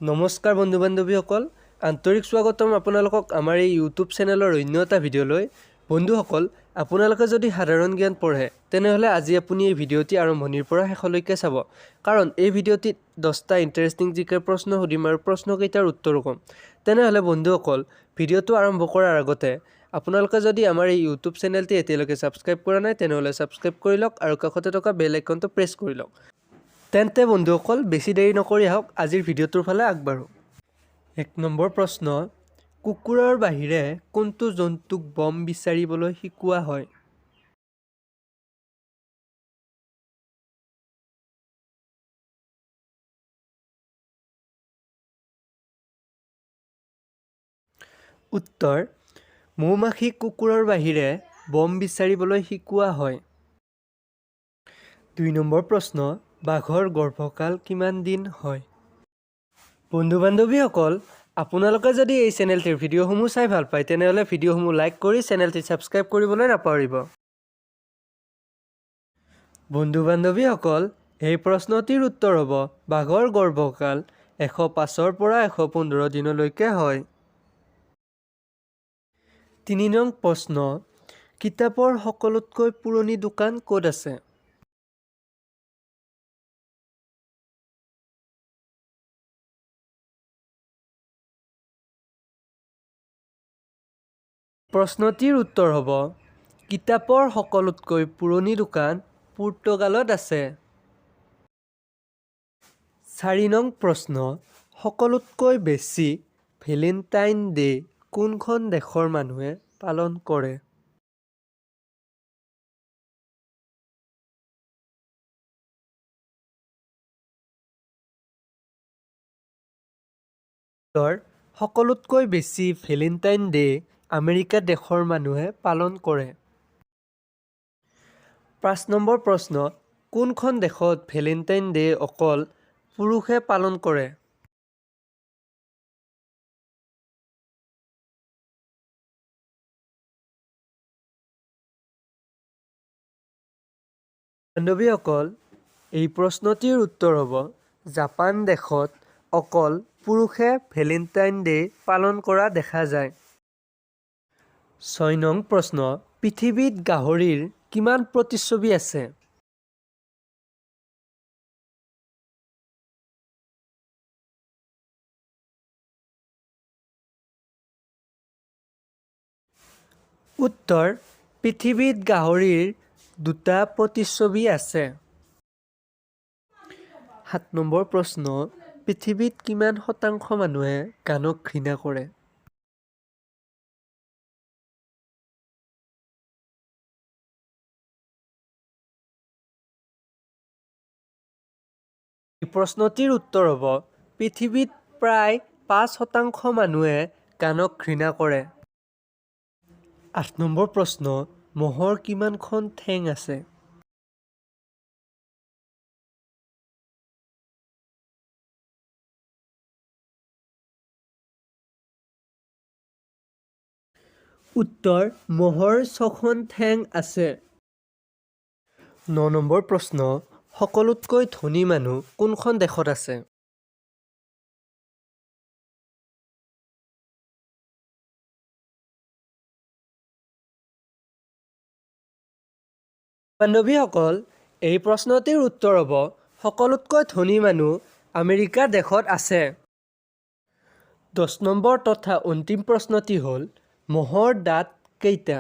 নমস্কাৰ বন্ধু বান্ধৱীসকল আন্তৰিক স্বাগতম আপোনালোকক আমাৰ এই ইউটিউব চেনেলৰ অন্য এটা ভিডিঅ'লৈ বন্ধুসকল আপোনালোকে যদি সাধাৰণ জ্ঞান পঢ়ে তেনেহ'লে আজি আপুনি এই ভিডিঅ'টি আৰম্ভণিৰ পৰা শেষলৈকে চাব কাৰণ এই ভিডিঅ'টিত 10টা ইণ্টাৰেষ্টিং জিকে প্ৰশ্ন সুধিম আৰু প্ৰশ্নকেইটাৰ উত্তৰো ক'ম তেনেহ'লে বন্ধুসকল ভিডিঅ'টো আৰম্ভ কৰাৰ আগতে আপোনালোকে যদি আমাৰ এই ইউটিউব চেনেলটি এতিয়ালৈকে ছাবস্ক্ৰাইব কৰা নাই তেনেহ'লে ছাবস্ক্ৰাইব কৰি লওক আৰু কাষতে থকা বেল আইকনটো প্ৰেছ কৰি লওক তেন্তে বন্ধুসকল বেছি দেৰি নকৰি আহক আজিৰ ভিডিঅ'টোৰ ফালে আগবাঢ়ো 1 নম্বৰ প্ৰশ্ন কুকুৰৰ বাহিৰে কোনটো জন্তুক বম বিচাৰিবলৈ শিকোৱা হয় উত্তৰ মৌমাখি কুকুৰৰ বাহিৰে বম বিচাৰিবলৈ শিকোৱা হয় 2 নম্বৰ প্ৰশ্ন বাঘৰ গৰ্ভকাল কিমান দিন হয় বন্ধু বান্ধৱীসকল আপোনালোকে যদি এই চেনেলটিৰ ভিডিঅ'সমূহ চাই ভাল পায় তেনেহ'লে ভিডিঅ'সমূহ লাইক কৰি চেনেলটি ছাবস্ক্ৰাইব কৰিবলৈ নাপাহৰিব বন্ধু বান্ধৱীসকল এই প্ৰশ্নটিৰ উত্তৰ হ'ব বাঘৰ গৰ্ভকাল 105ৰ পৰা 115 দিনলৈকে হয় 3 নং প্ৰশ্ন কিতাপৰ সকলোতকৈ পুৰণি দোকান ক'ত আছে প্ৰশ্নটিৰ উত্তৰ হ'ব কিতাপৰ সকলোতকৈ পুৰণি দোকান পৰ্তুগালত আছে 4 নং প্ৰশ্ন সকলোতকৈ বেছি ভেলেণ্টাইন ডে কোনখন দেশৰ মানুহে পালন কৰে সকলোতকৈ বেছি ভেলেণ্টাইন ডে আমেৰিকা দেশৰ মানুহে পালন কৰে 5 নম্বৰ প্ৰশ্ন কোনখন দেশত ভেলেণ্টাইন ডে অকল পুৰুষে পালন কৰে বান্ধৱীসকল এই প্ৰশ্নটিৰ উত্তৰ হ'ব জাপান দেশত অকল পুৰুষে ভেলেণ্টাইন ডে পালন কৰা দেখা যায় 6 নং প্ৰশ্ন পৃথিৱীত গাহৰিৰ কিমান প্ৰতিচ্ছবি আছে উত্তৰ পৃথিৱীত গাহৰিৰ 2টা প্ৰতিচ্ছবি আছে 7 নম্বৰ প্ৰশ্ন পৃথিৱীত কিমান শতাংশ মানুহে গানক ঘৃণা কৰে এই প্ৰশ্নটিৰ উত্তৰ হ'ব পৃথিৱীত প্ৰায় 5% মানুহে গানক ঘৃণা কৰে 8 নম্বৰ প্ৰশ্ন মহৰ কিমানখন ঠেং আছে উত্তৰ মহৰ 6খন ঠেং আছে 9 নম্বৰ প্ৰশ্ন সকলোতকৈ ধনী মানুহ কোনখন দেশত আছে বান্ধৱীসকল এই প্ৰশ্নটিৰ উত্তৰ হ'ব সকলোতকৈ ধনী মানুহ আমেৰিকা দেশত আছে 10 নম্বৰ তথা অন্তিম প্ৰশ্নটি হ'ল মহৰ দাঁত কেইটা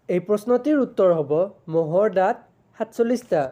এই প্ৰশ্নটিৰ উত্তৰ হ'ব মহৰ দাঁত 47টা